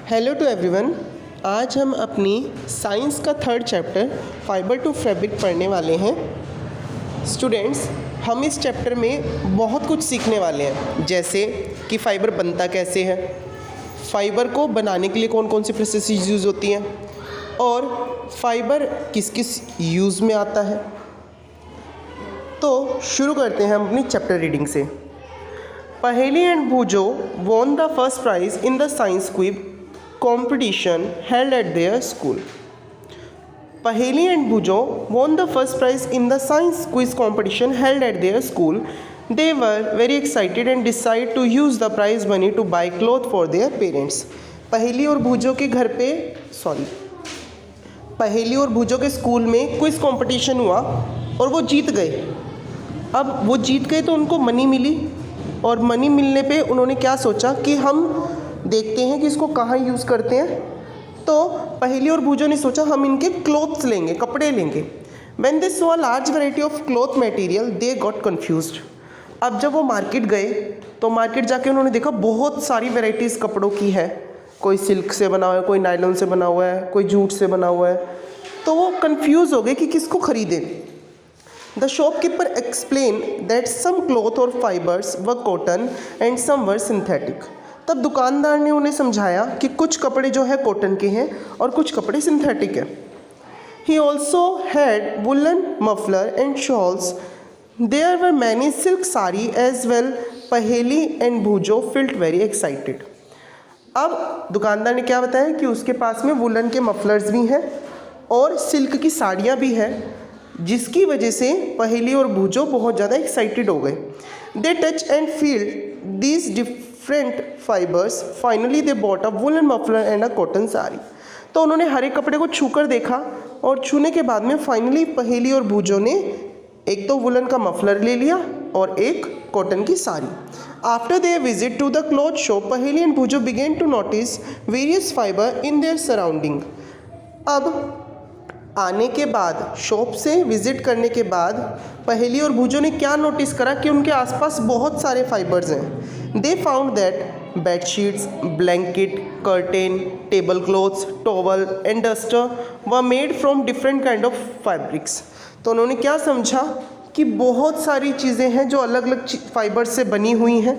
Hello to everyone. आज हम अपनी साइंस का third chapter fibre to fabric पढ़ने वाले हैं। स्टूडेंट्स, हम इस चैप्टर में बहुत कुछ सीखने वाले हैं, जैसे कि फ़ाइबर बनता कैसे है, फ़ाइबर को बनाने के लिए कौन कौन सी प्रोसेस यूज़ होती हैं और फ़ाइबर किस किस यूज़ में आता है। तो शुरू करते हैं हम अपनी चैप्टर रीडिंग से। पहेली and भूजो won the first prize in the science quiz competition held at their school. Paheli and Bhujo won the first prize in the science quiz competition held at their school. They were very excited and decided to use the prize money to buy clothes for their parents. पहेली और भूजो के घर पे पहेली और भूजो के school में quiz competition हुआ और वो जीत गए। अब वो जीत गए तो उनको मनी मिली और मनी मिलने पे उन्होंने क्या सोचा कि हम देखते हैं कि इसको कहाँ यूज़ करते हैं। तो पहेली और भूजो ने सोचा हम इनके क्लोथ्स लेंगे, कपड़े लेंगे। When they saw a large variety of cloth material, they got confused. अब जब वो मार्केट गए तो मार्केट जाके उन्होंने देखा बहुत सारी वैरायटीज़ कपड़ों की है। कोई सिल्क से बना हुआ है, कोई नायलॉन से बना हुआ है, कोई जूट से बना हुआ है। तो वो कन्फ्यूज़ हो गए कि किसको ख़रीदें। The shopkeeper explained that some cloth or fibers were cotton and some were synthetic. तब दुकानदार ने उन्हें समझाया कि कुछ कपड़े जो है कॉटन के हैं और कुछ कपड़े सिंथेटिक हैं। He also had woolen muffler and shawls. There were many silk sari as well. Paheli and Bhujo felt very excited. अब दुकानदार ने क्या बताया कि उसके पास में वुलन के मफलर्स भी हैं और सिल्क की साड़ियाँ भी हैं, जिसकी वजह से पहेली और भूजो बहुत ज़्यादा एक्साइटेड हो गए। They touch and feel these different fibres. Finally they bought a woollen muffler and a cotton sari. तो उन्होंने हर एक कपड़े को छूकर देखा और छूने के बाद में फाइनली पहेली और भूजो ने एक तो वुलन का मफलर ले लिया और एक कॉटन की sari. After they visit to the cloth shop, Paheli and Boojho began to notice various fibre in their surrounding. अब आने के बाद, शॉप से विज़िट करने के बाद पहेली और भूजो ने क्या नोटिस करा कि उनके आसपास बहुत सारे फाइबर्स हैं। They found that bedsheets, blanket, curtain, table clothes, towel and duster were made from different kind of fabrics. तो उन्होंने क्या समझा कि बहुत सारी चीज़ें हैं जो अलग अलग फाइबर्स से बनी हुई हैं।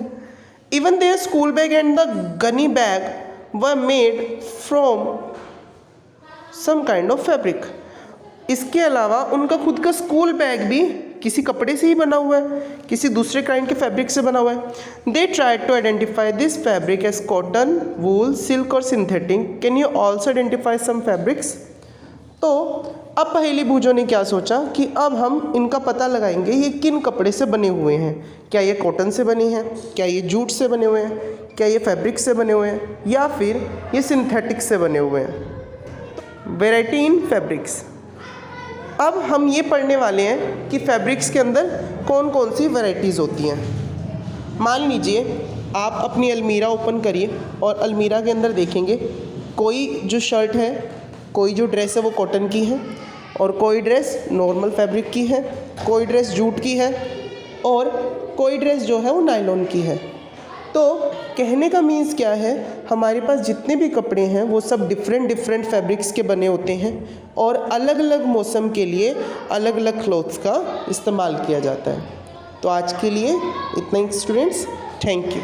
Even their school bag and the gunny bag were made from some kind of fabric. इसके अलावा उनका खुद का स्कूल बैग भी किसी कपड़े से ही बना हुआ है, किसी दूसरे काइंड के फैब्रिक से बना हुआ है। They try to identify this fabric as cotton, wool, silk और synthetic. Can you also identify some fabrics. तो अब पहेली भूजो ने क्या सोचा कि अब हम इनका पता लगाएंगे ये किन कपड़े से बने हुए हैं। क्या ये कॉटन से बने हैं, क्या ये जूट से बने हुए हैं, क्या ये फैब्रिक से बने हुए हैं, या फिर ये सिंथेटिक से बने हुए हैं। Variety in fabrics. अब हम ये पढ़ने वाले हैं कि फैब्रिक्स के अंदर कौन कौन सी वैरायटीज़ होती हैं। मान लीजिए आप अपनी अलमीरा ओपन करिए और अलमीरा के अंदर देखेंगे कोई जो शर्ट है, कोई जो ड्रेस है वो कॉटन की है और कोई ड्रेस नॉर्मल फैब्रिक की है, कोई ड्रेस जूट की है और कोई ड्रेस जो है वो नायलॉन की है। तो कहने का मीन्स क्या है, हमारे पास जितने भी कपड़े हैं वो सब डिफरेंट फैब्रिक्स के बने होते हैं और अलग अलग मौसम के लिए अलग अलग क्लॉथ्स का इस्तेमाल किया जाता है। तो आज के लिए इतना ही स्टूडेंट्स, थैंक यू।